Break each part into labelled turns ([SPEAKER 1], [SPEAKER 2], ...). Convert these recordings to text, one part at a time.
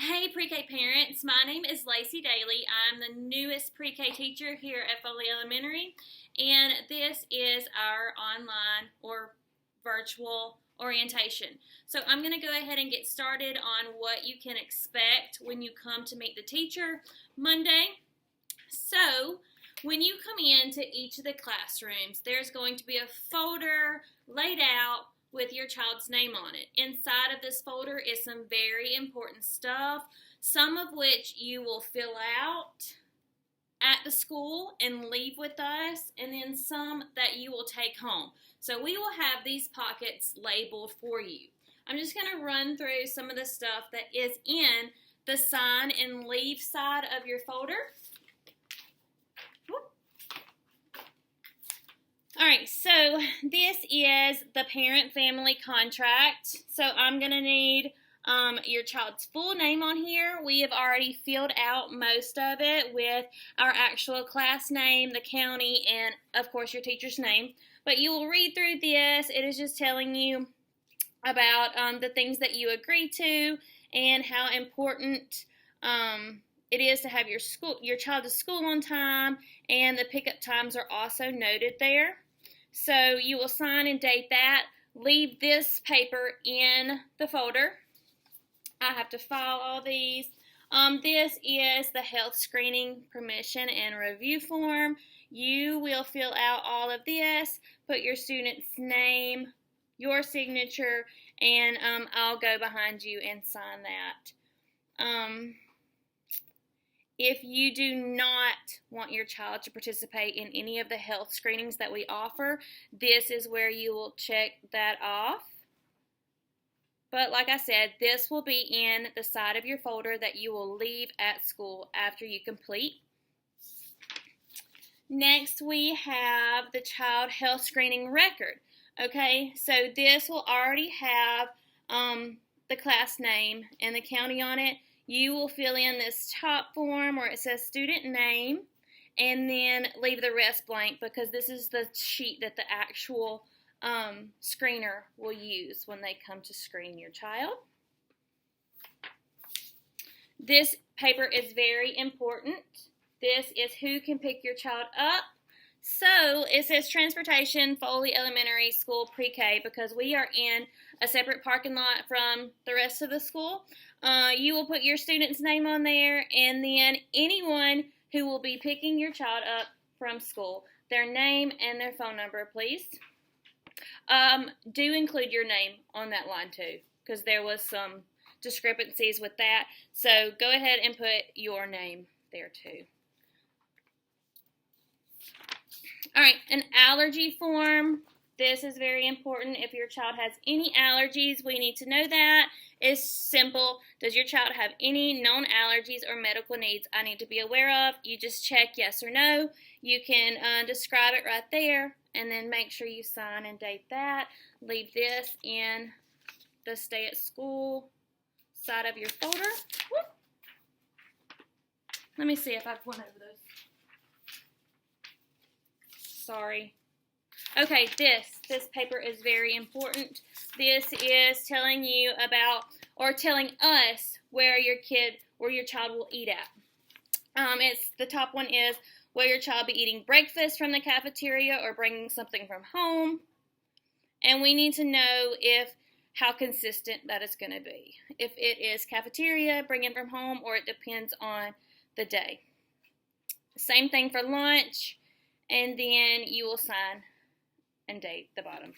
[SPEAKER 1] Hey pre-K parents, my name is Lacey Daly. I'm the newest pre-K teacher here at Foley Elementary, and this is our online or virtual orientation. So I'm going to go ahead and get started on what you can expect when you come to meet the teacher Monday. So when you come into each of the classrooms, there's going to be a folder laid out with your child's name on it. Inside of this folder is some very important stuff, some of which you will fill out at the school and leave with us, and then some that you will take home. So we will have these pockets labeled for you. I'm just going to run through some of the stuff that is in the sign and leave side of your folder. All right, so this is the parent-family contract. So I'm going to need your child's full name on here. We have already filled out most of it with our actual class name, the county, and, of course, your teacher's name. But you will read through this. It is just telling you about the things that you agree to and how important it is to have your child to school on time, and the pickup times are also noted there. So you will sign and date that. Leave this paper in the folder. I have to file all these. This is the health screening permission and review form. You will fill out all of this, put your student's name, your signature, and I'll go behind you and sign that. If you do not want your child to participate in any of the health screenings that we offer, this is where you will check that off. But like I said, this will be in the side of your folder that you will leave at school after you complete. Next, we have the child health screening record. Okay, so this will already have the class name and the county on it. You will fill in this top form where it says student name, and then leave the rest blank because this is the sheet that the actual screener will use when they come to screen your child. This paper is very important. This is who can pick your child up. So it says Transportation Foley Elementary School Pre-K because we are in a separate parking lot from the rest of the school. You will put your student's name on there, and then anyone who will be picking your child up from school, their name and their phone number, please. Do include your name on that line too, because there was some discrepancies with that. So go ahead and put your name there too. All right, an allergy form. This is very important. If your child has any allergies, we need to know that. It's simple. Does your child have any known allergies or medical needs I need to be aware of? You just check yes or no. You can describe it right there, and then make sure you sign and date that. Leave this in the stay at school side of your folder. Whoop. Let me see if I've went over those. Sorry. Okay, this paper is very important. This is telling you about, or telling us where your child will eat at. The top one is, will your child be eating breakfast from the cafeteria or bringing something from home? And we need to know how consistent that is going to be. If it is cafeteria, bringing from home, or it depends on the day. Same thing for lunch, and then you will sign and date the bottom.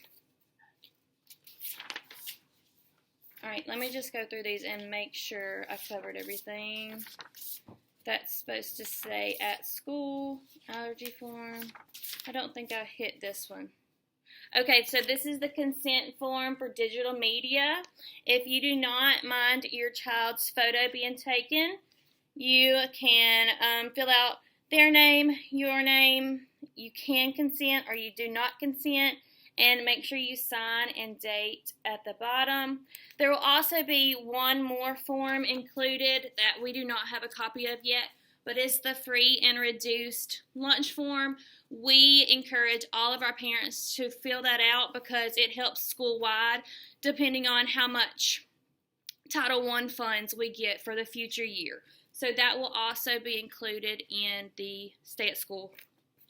[SPEAKER 1] All right, let me just go through these and make sure I've covered everything. That's supposed to say at school, allergy form. I don't think I hit this one. Okay, so this is the consent form for digital media. If you do not mind your child's photo being taken, you can fill out their name, your name. You can consent or you do not consent, and make sure you sign and date at the bottom. There will also be one more form included that we do not have a copy of yet, but it's the free and reduced lunch form. We encourage all of our parents to fill that out because it helps school-wide depending on how much Title I funds we get for the future year. So that will also be included in the stay at school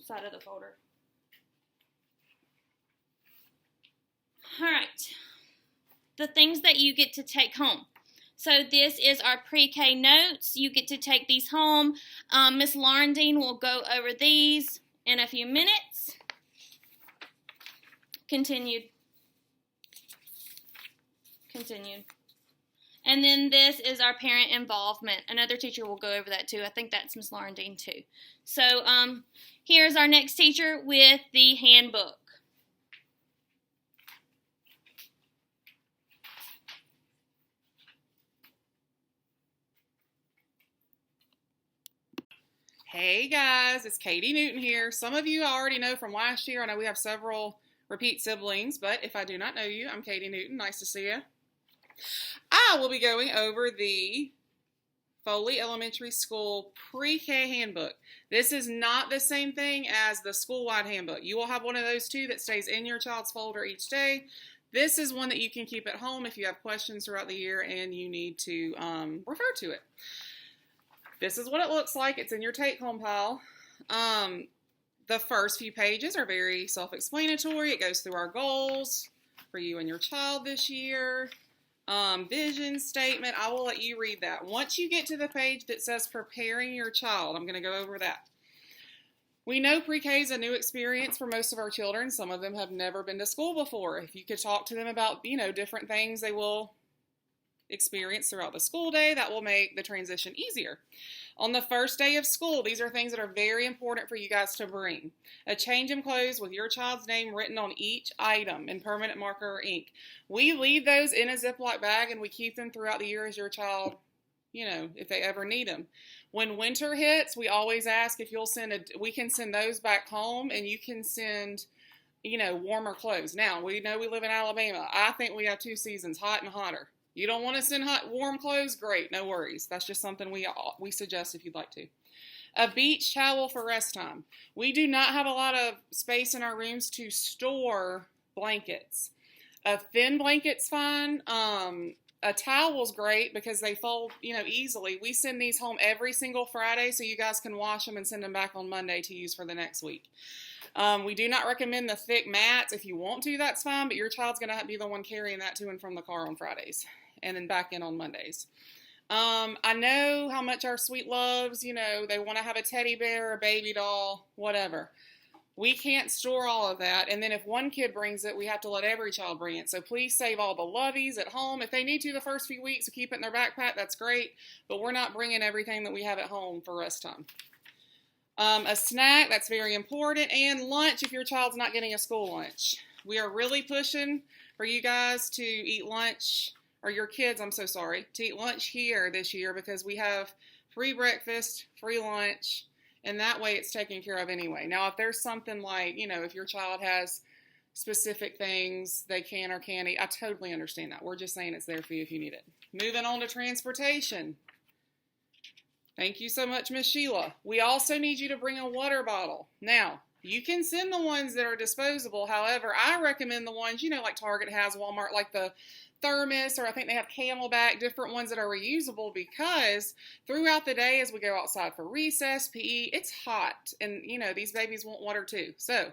[SPEAKER 1] side of the folder. All right, the things that you get to take home. So this is our pre-K notes. You get to take these home. Miss Laurendine will go over these in a few minutes. Continued. And then this is our parent involvement. Another teacher will go over that too. I think that's Miss Laurendine too. So here's our next teacher with the handbook.
[SPEAKER 2] Hey guys, it's Katie Newton here. Some of you already know from last year. I know we have several repeat siblings, but if I do not know you, I'm Katie Newton. Nice to see you. I will be going over the Foley Elementary School Pre-K Handbook. This is not the same thing as the school-wide handbook. You will have one of those two that stays in your child's folder each day. This is one that you can keep at home if you have questions throughout the year and you need to refer to it. This is what it looks like. It's in your take-home pile. The first few pages are very self-explanatory. It goes through our goals for you and your child this year. Vision statement. I will let you read that. Once you get to the page that says preparing your child, I'm going to go over that. We know pre-K is a new experience for most of our children. Some of them have never been to school before. If you could talk to them about, different things they will experience throughout the school day, that will make the transition easier. On the first day of school, these are things that are very important for you guys to bring. A change in clothes with your child's name written on each item in permanent marker or ink. We leave those in a Ziploc bag and we keep them throughout the year as your child, if they ever need them. When winter hits, we always ask if you'll we can send those back home and you can send warmer clothes. Now, we know we live in Alabama. I think we have two seasons, hot and hotter. You don't want to send warm clothes? Great, no worries. That's just something we suggest if you'd like to. A beach towel for rest time. We do not have a lot of space in our rooms to store blankets. A thin blanket's fine. A towel's great because they fold, easily. We send these home every single Friday so you guys can wash them and send them back on Monday to use for the next week. We do not recommend the thick mats. If you want to, that's fine, but your child's going to be the one carrying that to and from the car on Fridays and then back in on Mondays. I know how much our sweet loves, they want to have a teddy bear, a baby doll, whatever. We can't store all of that, and then if one kid brings it, we have to let every child bring it. So please save all the loveys at home. If they need to the first few weeks to keep it in their backpack, that's great, but we're not bringing everything that we have at home for rest time. A snack, that's very important, and lunch if your child's not getting a school lunch. We are really pushing for you guys to eat lunch, or your kids, to eat lunch here this year because we have free breakfast, free lunch, and that way it's taken care of anyway. Now, if there's something like, if your child has specific things they can or can't eat, I totally understand that. We're just saying it's there for you if you need it. Moving on to transportation. Thank you so much, Miss Sheila. We also need you to bring a water bottle. Now, you can send the ones that are disposable. However, I recommend the ones, like Target has, Walmart, like the thermos, or I think they have Camelback, different ones that are reusable because throughout the day as we go outside for recess, PE, it's hot. And, these babies want water too. So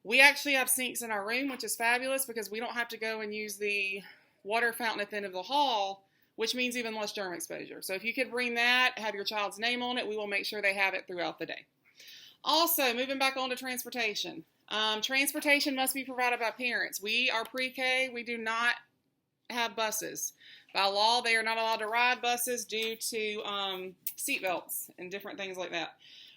[SPEAKER 2] we actually have sinks in our room, which is fabulous because we don't have to go and use the water fountain at the end of the hall, which means even less germ exposure. So if you could bring that, have your child's name on it, we will make sure they have it throughout the day. Also, moving back on to transportation. Transportation must be provided by parents. We are pre-K. We do not have buses. By law, they are not allowed to ride buses due to seat belts and different things like that.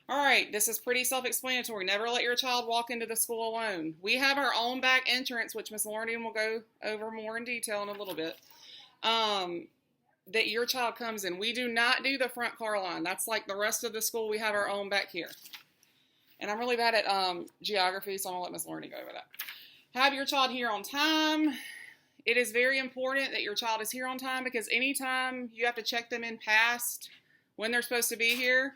[SPEAKER 2] All right, this is pretty self-explanatory. Never let your child walk into the school alone. We have our own back entrance, which Miss Laurendine will go over more in detail in a little bit. That your child comes in. We do not do the front car line. That's like the rest of the school. We have our own back here. And I'm really bad at geography, so I'm going to let Miss Laurendine go over that. Have your child here on time. It is very important that your child is here on time because anytime you have to check them in past when they're supposed to be here,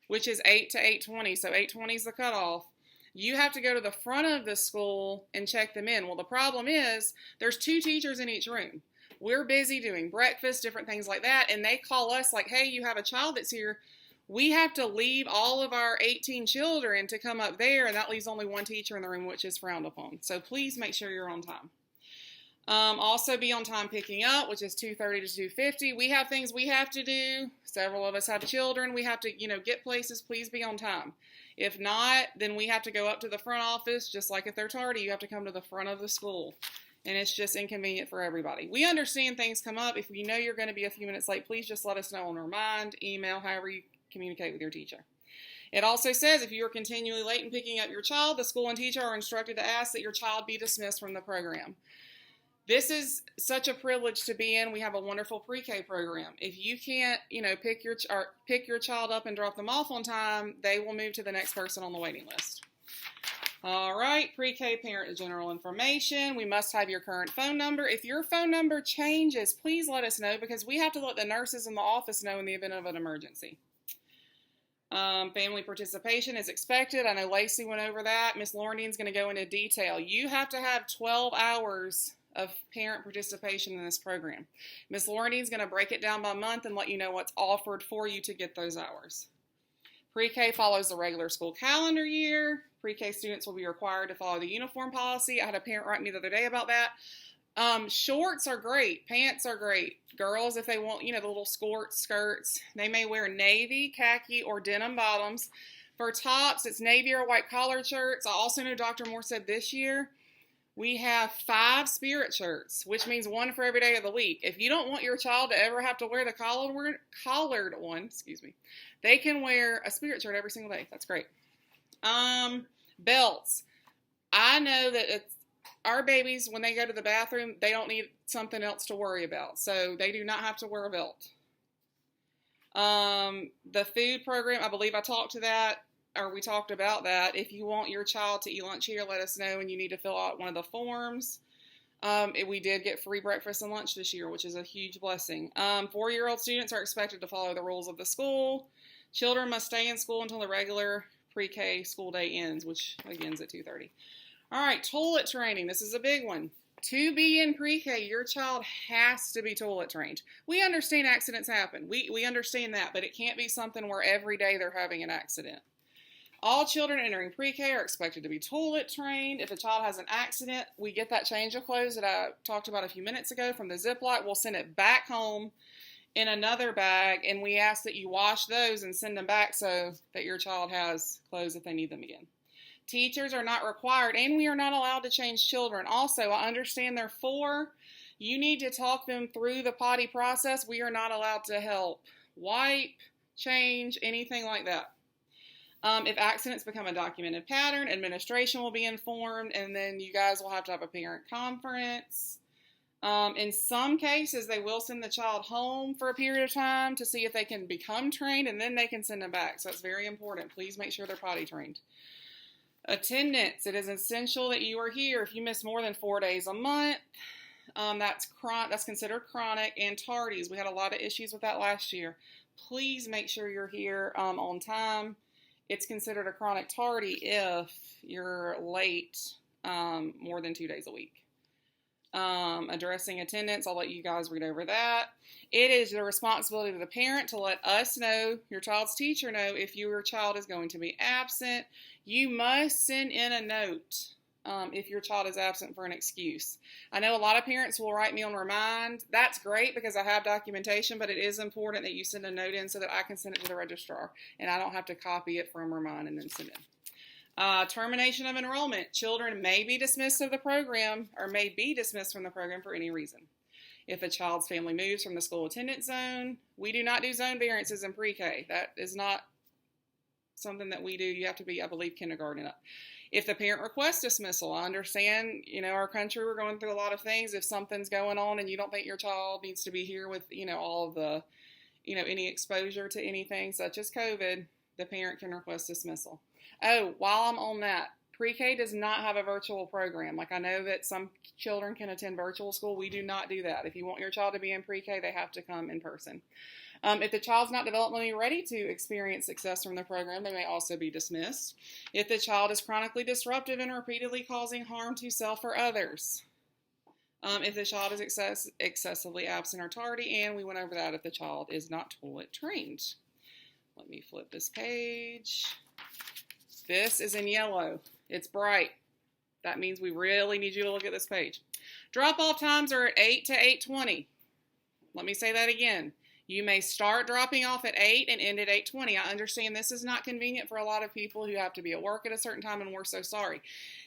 [SPEAKER 2] which is 8 to 8:20, so 8:20 is the cutoff, you have to go to the front of the school and check them in. Well, the problem is there's 2 teachers in each room. we're busy doing breakfast, different things like that, and they call us like, hey, you have a child that's here. We have to leave all of our 18 children to come up there, and that leaves only one teacher in the room, which is frowned upon. So please make sure you're on time. Also be on time picking up, which is 2:30 to 2:50. We have things we have to do. Several of us have children. We have to, get places. Please be on time. If not, then we have to go up to the front office. Just like if they're tardy, you have to come to the front of the school. And it's just inconvenient for everybody. We understand things come up. If you know you're going to be a few minutes late, please just let us know on Remind, email, however you communicate with your teacher. It also says if you are continually late in picking up your child, the school and teacher are instructed to ask that your child be dismissed from the program. This is such a privilege to be in. We have a wonderful pre-K program. If you can't, pick your child up and drop them off on time, they will move to the next person on the waiting list. All right, pre-K parent general information. We must have your current phone number. If your phone number changes, please let us know because we have to let the nurses in the office know in the event of an emergency. Family participation is expected. I know Lacey went over that. Miss Laurendine's going to go into detail. You have to have 12 hours of parent participation in this program. Miss Laurendine's going to break it down by month and let you know what's offered for you to get those hours. Pre-K follows the regular school calendar year. Pre-K students will be required to follow the uniform policy. I had a parent write me the other day about that. Shorts are great. Pants are great. Girls, if they want, the little skirts, they may wear navy, khaki, or denim bottoms. For tops, it's navy or white collared shirts. I also know Dr. Moore said this year we have 5 spirit shirts, which means one for every day of the week. If you don't want your child to ever have to wear the collared one, they can wear a spirit shirt every single day. That's great. Belts. I know that our babies, when they go to the bathroom, they don't need something else to worry about. So they do not have to wear a belt. The food program, I believe I talked to that, or we talked about that. If you want your child to eat lunch here, let us know, and you need to fill out one of the forms. We did get free breakfast and lunch this year, which is a huge blessing. 4-year-old students are expected to follow the rules of the school. Children must stay in school until the regular pre-K school day ends, which begins at 2:30. All right, toilet training. This is a big one. To be in pre-K, your child has to be toilet trained. We understand accidents happen. We understand that, but it can't be something where every day they're having an accident. All children entering pre-K are expected to be toilet trained. If a child has an accident, we get that change of clothes that I talked about a few minutes ago from the Ziploc. We'll send it back home in another bag, and we ask that you wash those and send them back so that your child has clothes if they need them again. Teachers are not required, and we are not allowed to change children. Also, I understand they're 4. You need to talk them through the potty process. We are not allowed to help wipe, change, anything like that. If accidents become a documented pattern, administration will be informed, and then you guys will have to have a parent conference. In some cases, they will send the child home for a period of time to see if they can become trained, and then they can send them back. So it's very important. Please make sure they're potty trained. Attendance. It is essential that you are here. If you miss more than 4 days a month, that's considered chronic, and tardies. We had a lot of issues with that last year. Please make sure you're here on time. It's considered a chronic tardy if you're late more than 2 days a week. Addressing attendance, I'll let you guys read over that. It is the responsibility of the parent to let us know, your child's teacher know, if your child is going to be absent. You must send in a note if your child is absent for an excuse. I know a lot of parents will write me on Remind. That's great because I have documentation, but it is important that you send a note in so that I can send it to the registrar and I don't have to copy it from Remind and then send it. Termination of enrollment. Children may be dismissed of the program or may be dismissed from the program for any reason. If a child's family moves from the school attendance zone, we do not do zone variances in pre-K. That is not something that we do. You have to be, I believe, kindergarten up. If the parent requests dismissal, I understand, our country, we're going through a lot of things. If something's going on and you don't think your child needs to be here with, all of the, any exposure to anything such as COVID, the parent can request dismissal. Oh, while I'm on that, pre-K does not have a virtual program. Like I know that some children can attend virtual school. We do not do that. If you want your child to be in pre-K, they have to come in person. If the child's not developmentally ready to experience success from the program, they may also be dismissed. If the child is chronically disruptive and repeatedly causing harm to self or others, If the child is excessively absent or tardy, and we went over that if the child is not toilet trained. Let me flip this page. This is in yellow. It's bright. That means we really need you to look at this page. Drop-off times are at 8 to 8:20. Let me say that again. You may start dropping off at 8 and end at 8:20. I understand this is not convenient for a lot of people who have to be at work at a certain time, and we're so sorry.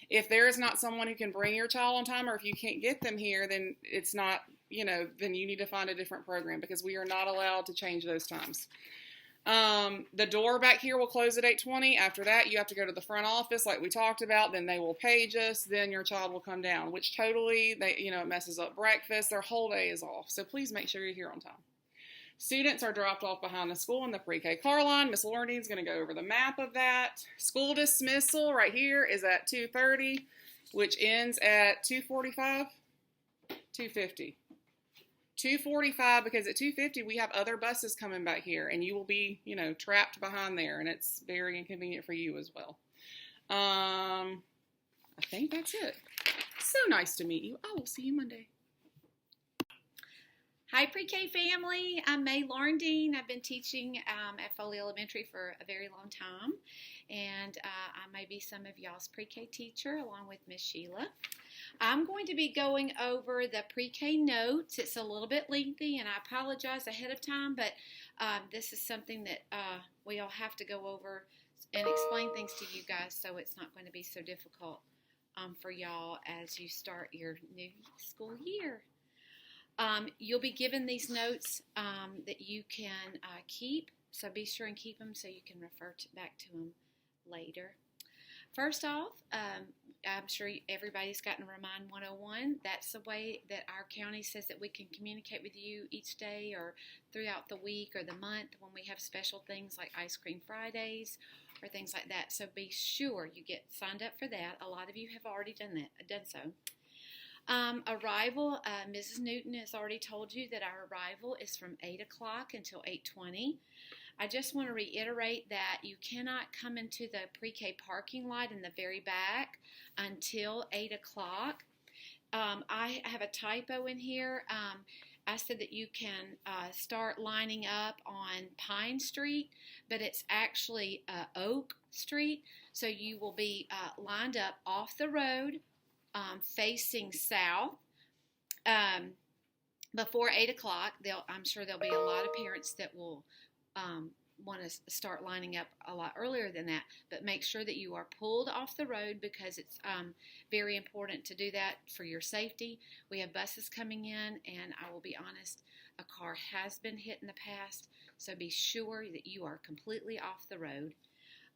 [SPEAKER 2] If there is not someone who can bring your child on time, or if you can't get them here, then it's not, then you need to find a different program, because we are not allowed to change those times. The door back here will close at 8:20. After that, you have to go to the front office like we talked about. Then they will page us. Then your child will come down, which totally, it messes up breakfast. Their whole day is off. So please make sure you're here on time. Students are dropped off behind the school in the pre-K car line. Miss Lauren is going to go over the map of that. School dismissal right here is at 2:30, which ends at 2:45, 2:50. 2:45, because at 2:50 we have other buses coming back here, and you will be, trapped behind there, and it's very inconvenient for you as well. I think that's it. So nice to meet you. I will see you Monday.
[SPEAKER 3] Hi, Pre-K family. I'm May Larndine. I've been teaching at Foley Elementary for a very long time, and I may be some of y'all's Pre-K teacher along with Miss Sheila. I'm going to be going over the Pre-K notes. It's a little bit lengthy, and I apologize ahead of time, but this is something that we all have to go over and explain things to you guys, so it's not going to be so difficult for y'all as you start your new school year. You'll be given these notes that you can keep, so be sure and keep them so you can refer back to them later. First off, I'm sure everybody's gotten Remind 101. That's the way that our county says that we can communicate with you each day or throughout the week or the month when we have special things like Ice Cream Fridays or things like that. So be sure you get signed up for that. A lot of you have already done so. Arrival, Mrs. Newton has already told you that our arrival is from 8 o'clock until 8:20. I just want to reiterate that you cannot come into the pre-K parking lot in the very back until 8 o'clock. I have a typo in here. I said that you can start lining up on Pine Street, but it's actually Oak Street. So you will be lined up off the road, facing south. Before 8 o'clock, I'm sure there'll be a lot of parents that will want to start lining up a lot earlier than that, but make sure that you are pulled off the road, because it's very important to do that for your safety. We have buses coming in, and I will be honest, a car has been hit in the past, so be sure that you are completely off the road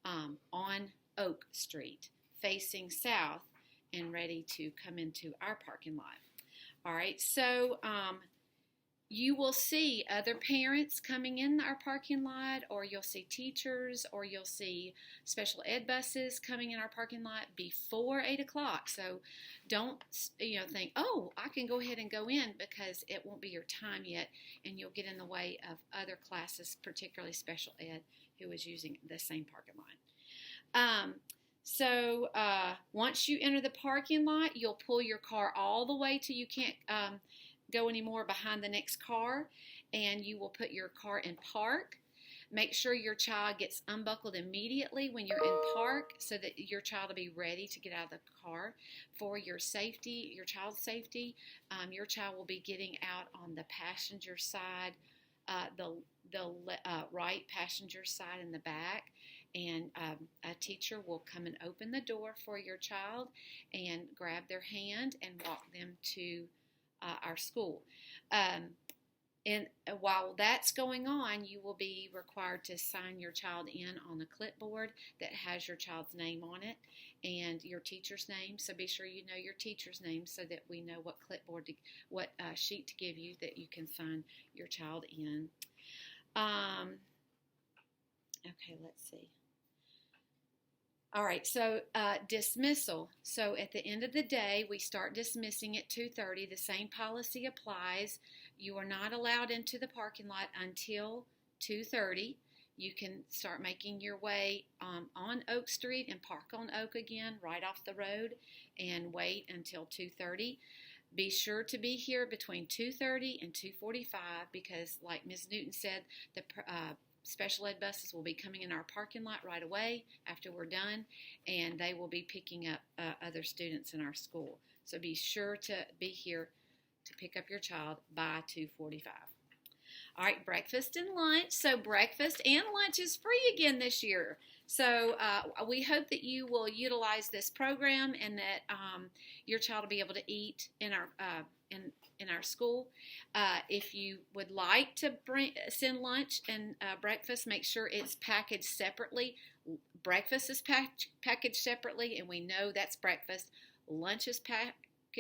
[SPEAKER 3] on Oak Street, facing south, and ready to come into our parking lot. All right, so you will see other parents coming in our parking lot, or you'll see teachers, or you'll see special ed buses coming in our parking lot before 8 o'clock. So don't think, oh, I can go ahead and go in, because it won't be your time yet, and you'll get in the way of other classes, particularly special ed, who is using the same parking lot. So once you enter the parking lot, you'll pull your car all the way till you can't go anymore behind the next car, and you will put your car in park. Make sure your child gets unbuckled immediately when you're in park, so that your child will be ready to get out of the car. For your safety, your child's safety, your child will be getting out on the passenger side, the right passenger side in the back. And a teacher will come and open the door for your child and grab their hand and walk them to our school. And while that's going on, you will be required to sign your child in on a clipboard that has your child's name on it and your teacher's name. So be sure you know your teacher's name, so that we know what clipboard, what sheet to give you that you can sign your child in. Okay, let's see. All right, so dismissal. So at the end of the day, we start dismissing at 2:30. The same policy applies. You are not allowed into the parking lot until 2:30. You can start making your way on Oak Street and park on Oak again, right off the road, and wait until 2:30. Be sure to be here between 2:30 and 2:45 because, like Ms. Newton said, the special ed buses will be coming in our parking lot right away after we're done, and they will be picking up other students in our school. So be sure to be here to pick up your child by 2:45. All right, breakfast and lunch. So breakfast and lunch is free again this year. So we hope that you will utilize this program and that your child will be able to eat in our school. If you would like to send lunch and breakfast, make sure it's packaged separately. Breakfast is packaged separately, and we know that's breakfast. Lunch is packaged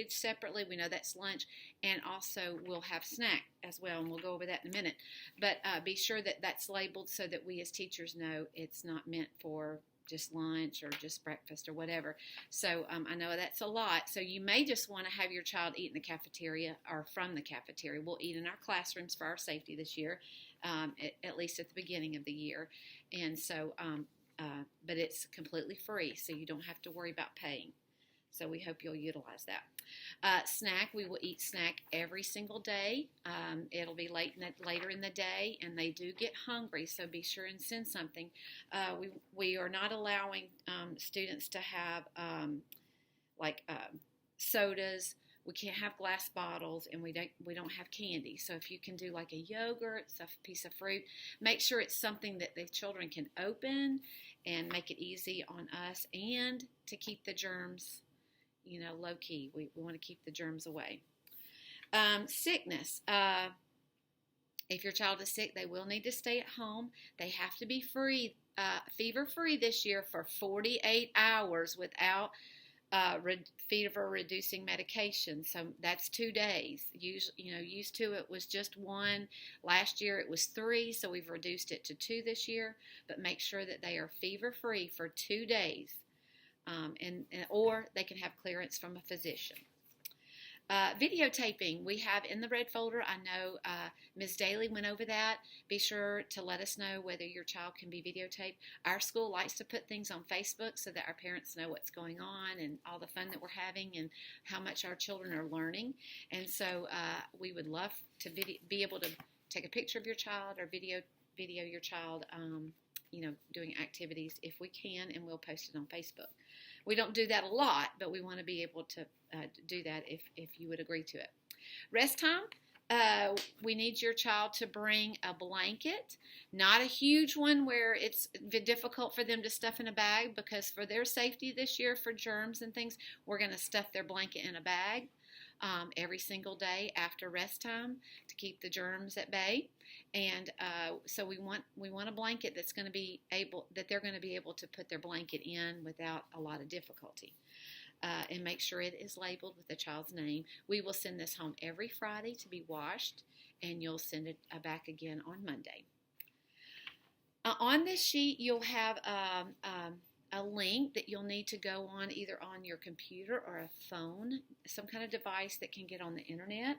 [SPEAKER 3] separately. We know that's lunch, and also we'll have snack as well, and we'll go over that in a minute. But be sure that that's labeled so that we as teachers know it's not meant for just lunch or just breakfast or whatever. So I know that's a lot. So you may just want to have your child eat in the cafeteria or from the cafeteria. We'll eat in our classrooms for our safety this year, at least at the beginning of the year. And so, but it's completely free, so you don't have to worry about paying. So we hope you'll utilize that. Snack, we will eat snack every single day. It'll be later in the day, and they do get hungry, so be sure and send something. We are not allowing students to have sodas. We can't have glass bottles, and we don't have candy. So if you can do like a yogurt, a piece of fruit, make sure it's something that the children can open and make it easy on us, and to keep the germs low key. We want to keep the germs away. Sickness. If your child is sick, they will need to stay at home. They have to be fever free this year for 48 hours without fever reducing medication. So that's 2 days. Used to it was just 1. Last year it was 3, so we've reduced it to 2 this year. But make sure that they are fever free for 2 days. Or they can have clearance from a physician. Videotaping, we have in the red folder. I know Ms. Daly went over that. Be sure to let us know whether your child can be videotaped. Our school likes to put things on Facebook so that our parents know what's going on and all the fun that we're having and how much our children are learning. And so we would love to be able to take a picture of your child or video your child doing activities if we can, and we'll post it on Facebook. We don't do that a lot, but we want to be able to do that if you would agree to it. Rest time, we need your child to bring a blanket, not a huge one where it's difficult for them to stuff in a bag, because for their safety this year, for germs and things, we're going to stuff their blanket in a bag every single day after rest time to keep the germs at bay. And so we want a blanket that's going to be they're going to be able to put their blanket in without a lot of difficulty. And make sure it is labeled with the child's name. We will send this home every Friday to be washed, and you'll send it back again on Monday. On this sheet, you'll have a link that you'll need to go on either on your computer or a phone, some kind of device that can get on the internet.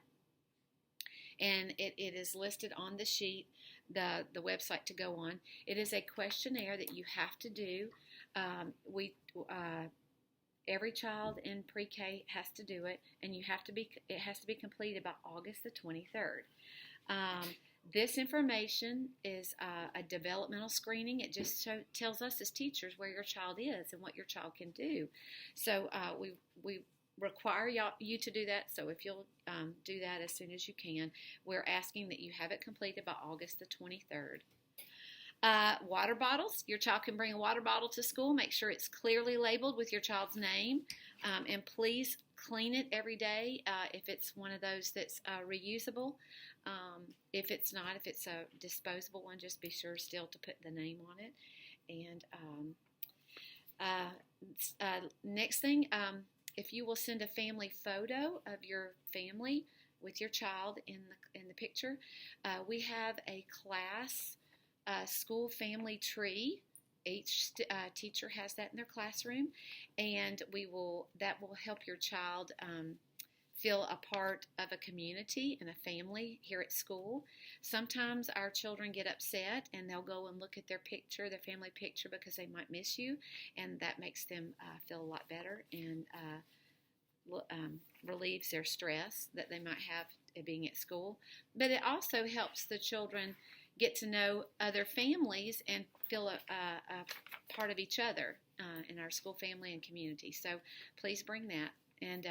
[SPEAKER 3] And it is listed on the sheet, the website to go on. It is a questionnaire that you have to do. Every child in pre-K has to do it, and it has to be completed by August the 23rd. This information is a developmental screening. It just tells us as teachers where your child is and what your child can do. So we require you to do that. So if you'll do that as soon as you can, we're asking that you have it completed by August the 23rd. Water bottles. Your child can bring a water bottle to school. Make sure it's clearly labeled with your child's name. And please clean it every day if it's one of those that's reusable. If it's not, if it's a disposable one, just be sure still to put the name on it. And next thing, if you will send a family photo of your family with your child in the picture, we have a class school family tree. Each teacher has that in their classroom, and that will help your child feel a part of a community and a family here at school. Sometimes our children get upset and they'll go and look at their family picture, because they might miss you, and that makes them feel a lot better and relieves their stress that they might have being at school, but it also helps the children get to know other families and feel a part of each other in our school family and community. So please bring that, and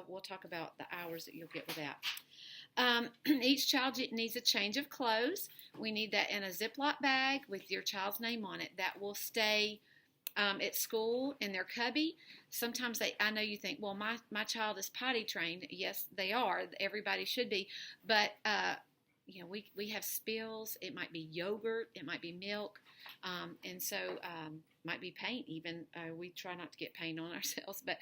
[SPEAKER 3] we'll talk about the hours that you'll get with that. Each child needs a change of clothes. We need that in a Ziploc bag with your child's name on it. That will stay at school in their cubby. Sometimes I know you think, well, my child is potty trained. Yes, they are. Everybody should be. But, we have spills. It might be yogurt. It might be milk. And so might be paint even. We try not to get paint on ourselves. But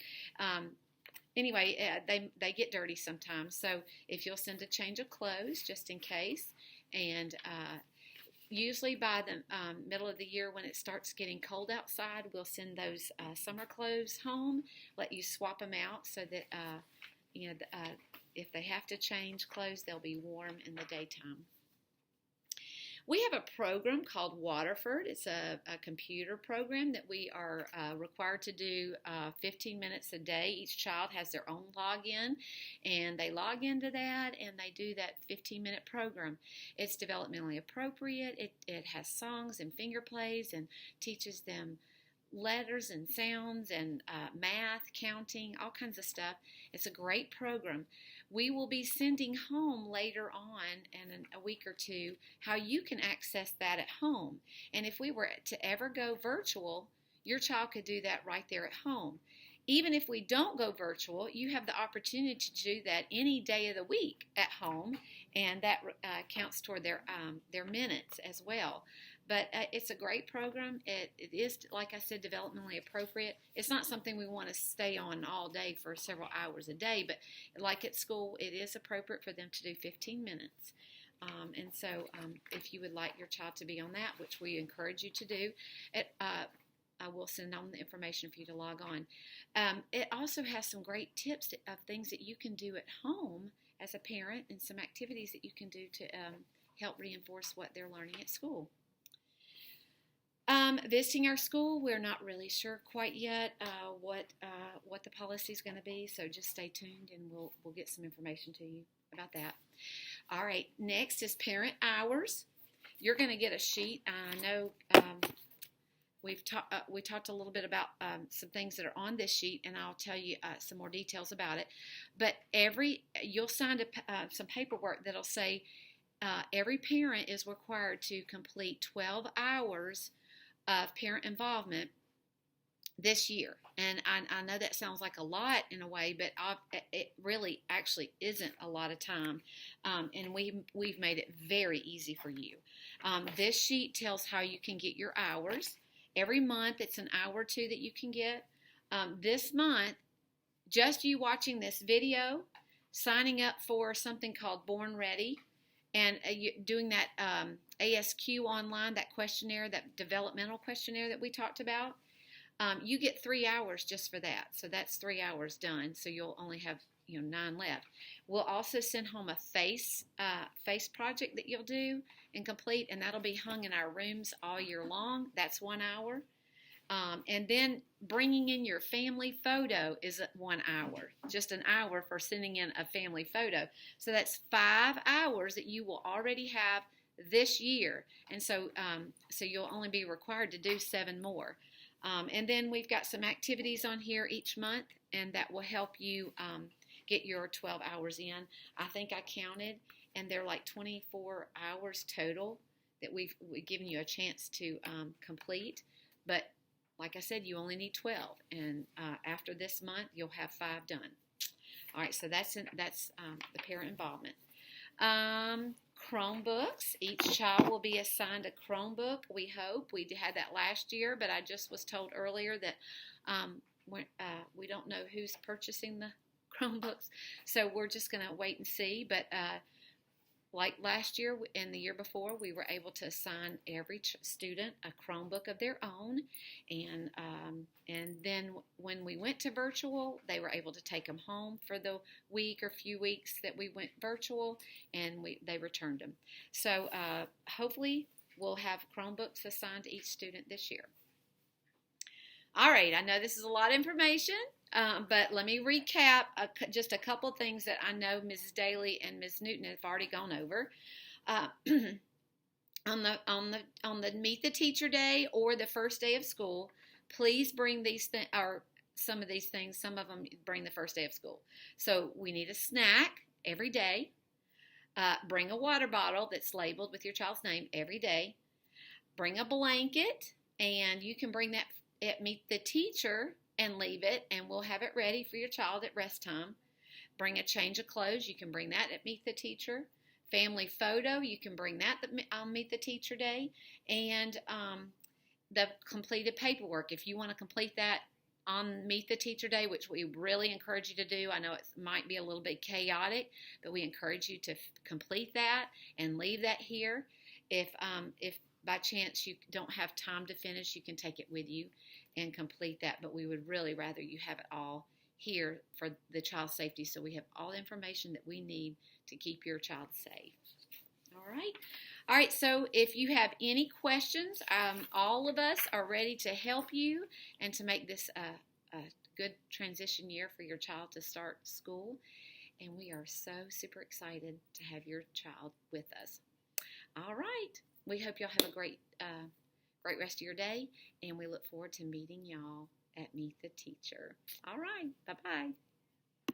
[SPEAKER 3] anyway, they get dirty sometimes. So if you'll send a change of clothes just in case. And usually by the middle of the year when it starts getting cold outside, we'll send those summer clothes home, let you swap them out so that, if they have to change clothes, they'll be warm in the daytime. We have a program called Waterford. It's a computer program that we are required to do 15 minutes a day. Each child has their own login, and they log into that, and they do that 15-minute program. It's developmentally appropriate. It has songs and finger plays and teaches them letters and sounds and math, counting, all kinds of stuff. It's a great program. We will be sending home later on in a week or two how you can access that at home. And if we were to ever go virtual, your child could do that right there at home. Even if we don't go virtual, you have the opportunity to do that any day of the week at home, and that counts toward their minutes as well. But it's a great program. It is, like I said, developmentally appropriate. It's not something we want to stay on all day for several hours a day, but like at school, it is appropriate for them to do 15 minutes. And so if you would like your child to be on that, which we encourage you to do, I will send on the information for you to log on. It also has some great tips of things that you can do at home as a parent and some activities that you can do to help reinforce what they're learning at school. Visiting our school, we're not really sure quite yet what the policy is going to be, so just stay tuned and we'll get some information to you about that. All right, next is parent hours. You're going to get a sheet. I know we talked a little bit about some things that are on this sheet, and I'll tell you some more details about it. But you'll sign some paperwork that'll say every parent is required to complete 12 hours of parent involvement this year. And I know that sounds like a lot in a way, but it really actually isn't a lot of time. And we've made it very easy for you. This sheet tells how you can get your hours. Every month it's an hour or two that you can get. This month, just you watching this video, signing up for something called Born Ready, and doing that ASQ online, that questionnaire, that developmental questionnaire that we talked about, you get 3 hours just for that. So that's 3 hours done. So you'll only have 9 left. We'll also send home a face project that you'll do and complete, and that'll be hung in our rooms all year long. That's 1 hour. And then bringing in your family photo is 1 hour, just an hour for sending in a family photo. So that's 5 hours that you will already have this year. And so you'll only be required to do 7 more. And then we've got some activities on here each month, and that will help you get your 12 hours in. I think I counted, and they're like 24 hours total that we've given you a chance to complete. But like I said, you only need 12, and after this month, you'll have 5 done. All right, so that's the parent involvement. Chromebooks. Each child will be assigned a Chromebook, we hope. We had that last year, but I just was told earlier that we don't know who's purchasing the Chromebooks, so we're just going to wait and see. But like last year and the year before, we were able to assign every student a Chromebook of their own, and then when we went to virtual, they were able to take them home for the week or few weeks that we went virtual, and they returned them. So hopefully we'll have Chromebooks assigned to each student this year. All right, I know this is a lot of information. But let me recap just a couple of things that I know Mrs. Daly and Ms. Newton have already gone over. On the Meet the Teacher Day or the first day of school, please bring these things, or some of these things. Some of them bring the first day of school. So we need a snack every day. Bring a water bottle that's labeled with your child's name every day. Bring a blanket, and you can bring that at Meet the Teacher and leave it, and we'll have it ready for your child at rest time. Bring a change of clothes. You can bring that at Meet the Teacher. Family photo, you can bring that on Meet the Teacher Day. And the completed paperwork, if you want to complete that on Meet the Teacher Day, which we really encourage you to do. I know it might be a little bit chaotic, but we encourage you to complete that and leave that here. If by chance you don't have time to finish, you can take it with you and complete that, but we would really rather you have it all here for the child's safety, so we have all the information that we need to keep your child safe. All right, so if you have any questions, all of us are ready to help you and to make this a good transition year for your child to start school, and we are so super excited to have your child with us. All right, we hope y'all have a great rest of your day, and we look forward to meeting y'all at Meet the Teacher. All right, bye-bye.